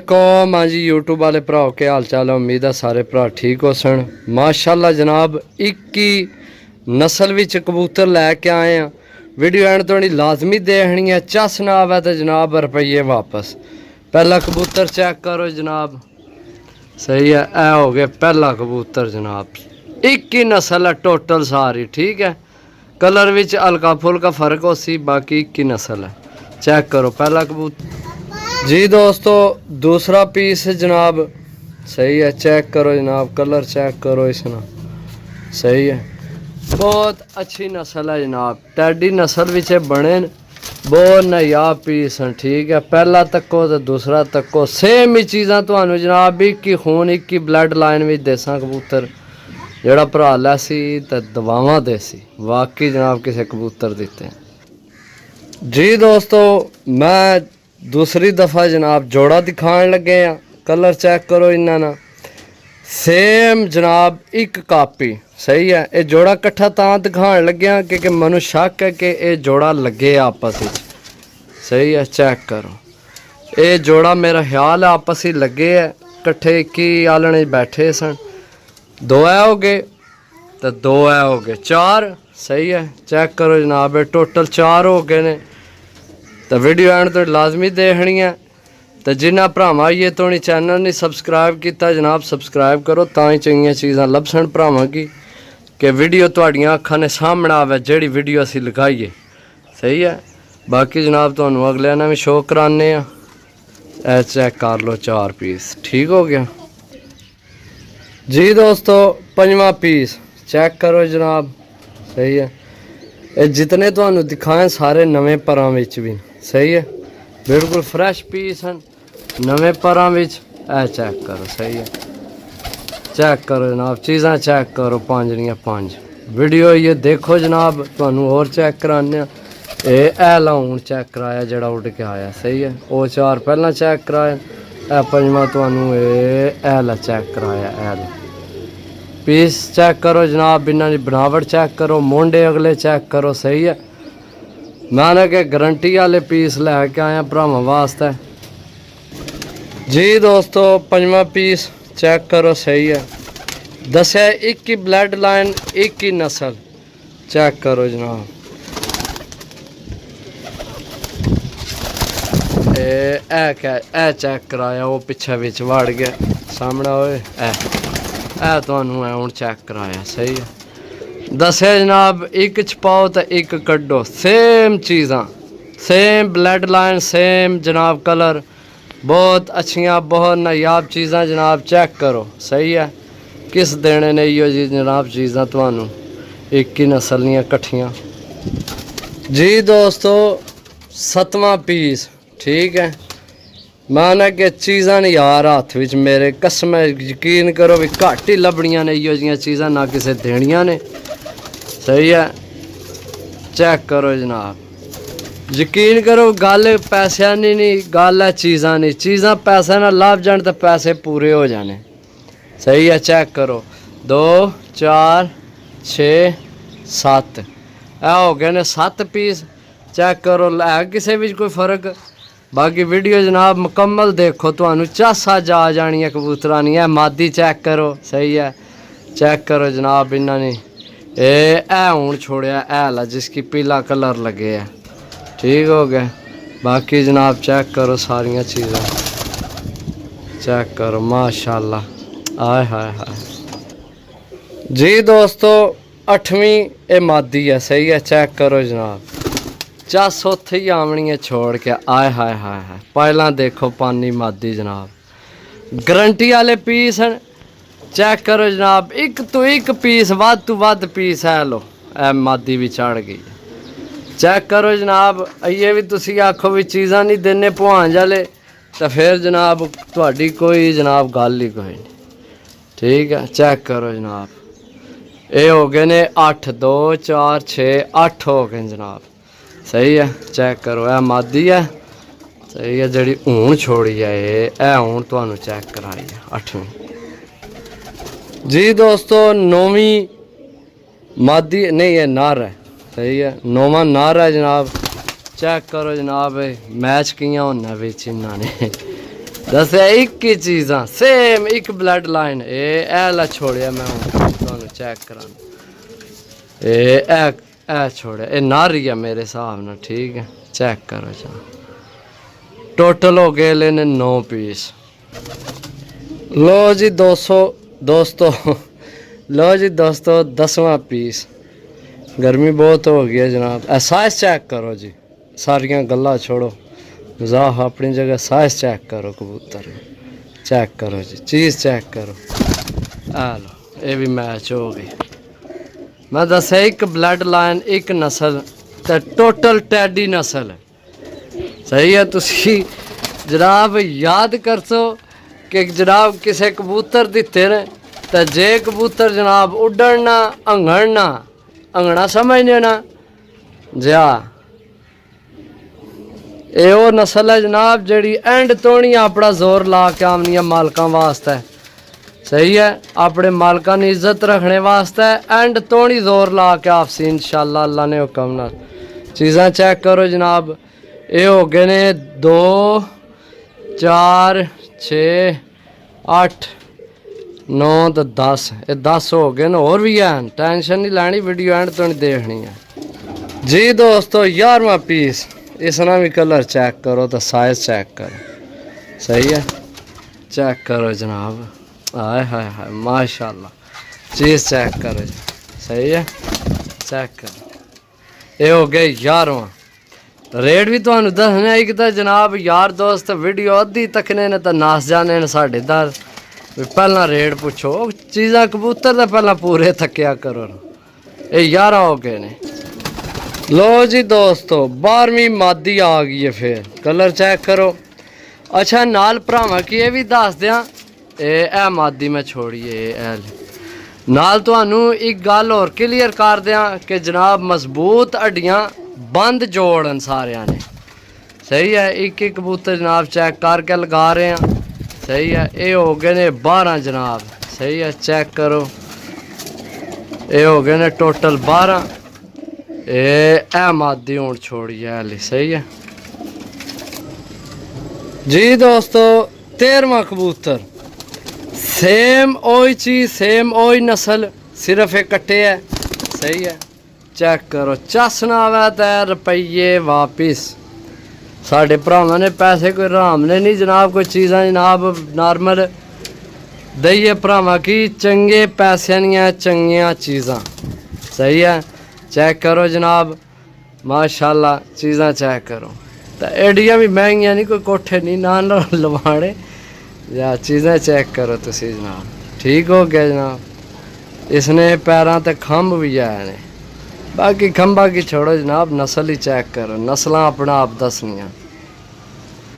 कौम हाँ जी यूट्यूब वाले भराओ के हाल चाल है। उम्मीद है सारे भरा ठीक हो सन। माशाल्लाह जनाब 21 नस्ल विच कबूतर लैके आए हैं। वीडियो एंड तो लाजमी देखनी है। चस नाव है तो जनाब रुपये वापस। पहला कबूतर चेक करो जनाब, सही है। ए हो गया पहला कबूतर जनाब। 21 नस्ल है टोटल सारी, ठीक है। कलर विच हल्का फुल्का फर्क हो सी, बाकी 21 नस्ल है। चेक करो पहला कबूतर जी दोस्तों। दूसरा पीस है जनाब, सही है। चेक करो जनाब, कलर चेक करो इसना, सही है। बहुत अच्छी नस्ल है जनाब। टैडी नस्ल विच बने बहुत नायाब पीस हैं, ठीक है। पहला तको तो दूसरा तको सेम ही चीज़ा तो जनाब। एक ही खून एक ही ब्लड लाइन में देसा कबूतर जोड़ा भरा लैसी तो दवावां देसी वाकई जनाब किसी कबूतर दिते जी दोस्तों। मैं दूसरी दफ़ा जनाब जोड़ा दिखाने लगे हैं। कलर चेक करो इन्ना सेम जनाब, एक कापी, सही है। ये जोड़ा कट्ठा तां दिखाने लगे हैं क्योंकि मैनू शक है कि ये जोड़ा लगे आपस में, सही है। चेक करो ये जोड़ा मेरा ख्याल है आपस ही लगे है, कट्ठे एक ही आलने बैठे सन। दो है हो गए तो दो है हो गए चार, सही है। चेक करो जनाब ये टोटल 4 हो गए ने। तो वीडियो एंड तो लाजमी देखनी है। तो जिन्हें भरावां ये तो नहीं चैनल नहीं सबसक्राइब किया जनाब, सबसक्राइब करो तां चंगियां चीज़ां लभसन भरावां की कि वीडियो तुहाड़ियां अखां ने सामने आवे जिहड़ी वीडियो असीं लगाईए, सही है। बाकी जनाब तुहानूं अगले ने भी शो कराने आ। ए चेक कर लो 4 पीस, ठीक हो गया जी दोस्तों। 5वां पीस चेक करो जनाब, सही है। ये जितने तुहानूं दिखाए सारे नवे परां विच भी, सही है। बिल्कुल फ्रैश पीस हैं नवे परां विच। ए चेक करो, सही है। चेक करो जनाब, चीज़ां चेक करो 5 दियां 5। वीडियो ये देखो जनाब, तुहानूं होर चेक कराने। ए लाउन चेक कराया जड़ा उड़ के आया, सही है। वो 4 पहला चेक कराया। ए 5वां तुहानूं एला चेक कराया। एल पीस चेक करो जनाब, इन्हां दी बनावट चेक करो, मोंडे अगले चेक करो, सही है। मैंने कि गारंटी वाले पीस लैके आया भरावां वास्ते जी दोस्तों। 5वां पीस चेक करो, सही है। दस्या एक ही ब्लड लाइन एक ही नस्ल, चेक करो जनाब। ए चेक कराया, वो पिछे बिच वड़ गया सामने होए। ए तुहानूं हुण चेक कराया, सही है। दस्या जनाब एक छपाओ तो एक कड्डो, सेम चीज़ां, सेम ब्लड लाइन, सेम जनाब कलर। बहुत अच्छियाँ बहुत नायाब चीज़ां जनाब। चेक करो, सही है। किस देने ने इो जी जनाब चीज़ां तुहानूं एक ही नस्ल दियां कट्ठियां जी दोस्तों। 7वां पीस, ठीक है। मैंने कि चीज़ां ने यार हाथ विच मेरे कसम यकीन करो भी घट ही लभनियां ने इो जिहियां चीज़ां, ना किसे देनियां ने, सही है। चेक करो जनाब, यकीन करो गल पैसों की नहीं, गल है चीज़ां नहीं। चीज़ां पैसे ना लभ जान तो पैसे पूरे हो जाने, सही है। चेक करो 2 4 6 7 ए हो गए ने 7 पीस। चेक करो है किसी भी कोई फर्क। बाकी वीडियो जनाब मुकम्मल देखो, तुहानूं चासा जा जानी है कबूतरां दी। है मादी चेक करो, सही है। चेक करो जनाब इन्हां ने ए हूँ छोड़िया ऐला जिसकी पीला कलर लगे है, ठीक हो गया। बाकी जनाब चेक करो सारिया चीज़ां चेक करो, माशाल्लाह। आय हाय हाय जी दोस्तों। 8वीं ये मादी है, सही है। चेक करो जनाब, चस उत्थे ही आमनी है छोड़ के। आय हाय हाय हाय पहला देखो पानी मादी जनाब। गारंटी वाले पीस हैं। चेक करो जनाब, एक तो एक पीस वध तो वध पीस है। लो ए मादी भी चढ़ गई। चेक करो जनाब, ये भी तुसी आखो भी चीज़ां नहीं देने भुआंज वाले तो फिर जनाब तुहाडी कोई जनाब गल ही कोई नहीं, ठीक है। चेक करो जनाब, ये हो गए ने 8 2 4 6 8 हो गए जनाब, सही है। चेक करो ए मादी है, सही है। जी हूँ छोड़ी है ये हूँ तुहानूं चेक कराई है 8वीं जी दोस्तों। 9वीं मादी नहीं है, नर है, सही है। 9वां नर है जनाब। चेक करो जनाब मैच किया होना बिच इन्होंने दस्या एक ही चीज़ां सेम एक ब्लड लाइन ए ला छोड़िया मैं तुहानू चेक कराना ए छोड़िया ए नारी है मेरे हिसाब नाल ठीक है चेक करो जा टोटल हो गए लेने 9 पीस। लो जी दोस्तों लो जी दोस्तों 10वां पीस। गर्मी बहुत हो गई है जनाब। साइज चेक करो जी सारियां गल्लां छोड़ो मजाक अपनी जगह। साइज चेक करो कबूतर चेक करो जी चीज़ चेक करो। आ लो ये भी मैच हो गई। मैं दसा एक ब्लड लाइन एक नस्ल तो टोटल टैडी नस्ल है सही है। तुसी जनाब याद कर सो कि जनाब किसे कबूतर दिते ने तो जे कबूतर जनाब उड़ना अंगना समझने ना जा ये वो नस्ल है जनाब जड़ी एंड तोनी अपना जोर ला के आमनिया मालकां वास्ते सही है। अपने मालकां की इज्जत रखने वास्ते एंड तोनी जोर ला के आपसी इंशाअल्लाह अल्लाह ने हुक्म नाल। चीज़ां चेक करो जनाब ये हो गए ने 2 4 6 8 9 तो 10 ये 10 हो गए न और भी हैं टेंशन नहीं लैनी वीडियो एंड तो नहीं देखनी है जी दोस्तों। 11वां पीस इसना भी कलर चेक करो तो साइज चेक करो सही है चेक करो जनाब। हाय हाय हाय माशाल्लाह चीज़ चेक करो जी सही है चेक करो। ये हो गए 11वां। रेट भी तुहानू दसने कि तो जनाब यार दोस्त वीडियो अद्धी तकने ने तो नास जाने ने साढ़े दर पहला रेट पुछो चीज़ा कबूतर तो पहला पूरे थकिया करो। ये 11 हो गए ने। लो जी दोस्तों 12वीं मादी आ गई है फिर कलर चेक करो। अच्छा नाल भरावां की ये भी दस दियां ए मादी मैं छोड़िए नाल तुहानू एक गल और क्लीयर कर दियां कि जनाब मजबूत हड्डियां बंद जोड़न सारिया ने सही है। एक एक कबूतर जनाब चेक करके लगा रहे हैं सही है। ये हो गए ने 12 जनाब सही है चेक करो। ये हो गए ने टोटल 12 ए मादी हूँ छोड़िए हाली सही है जी दोस्तों। 13वां कबूतर सेम ओही चीज़ सेम ओही नस्ल सिर्फ एक कट्टे है सही है चेक करो। चसना आवे तो रुपये वापिस साढ़े भरावां ने पैसे कोई राम ने नहीं जनाब कोई चीज़ां जनाब नॉर्मल दईए भरावां की चंगे पैसे दियां चंगियां चीज़ां सही है चेक करो जनाब माशाल्लाह चीज़ां चेक करो। तो एडियां भी महंगियां नहीं कोई कोठे नहीं ना लवाने या चीज़ें चेक करो तुसी जनाब ठीक हो गया जनाब। इसने पैरों ते खंभ भी आए ने बाकी खंभा की छोड़ो जनाब नस्ल ही चेक करो नस्लां अपना आप दसनियां।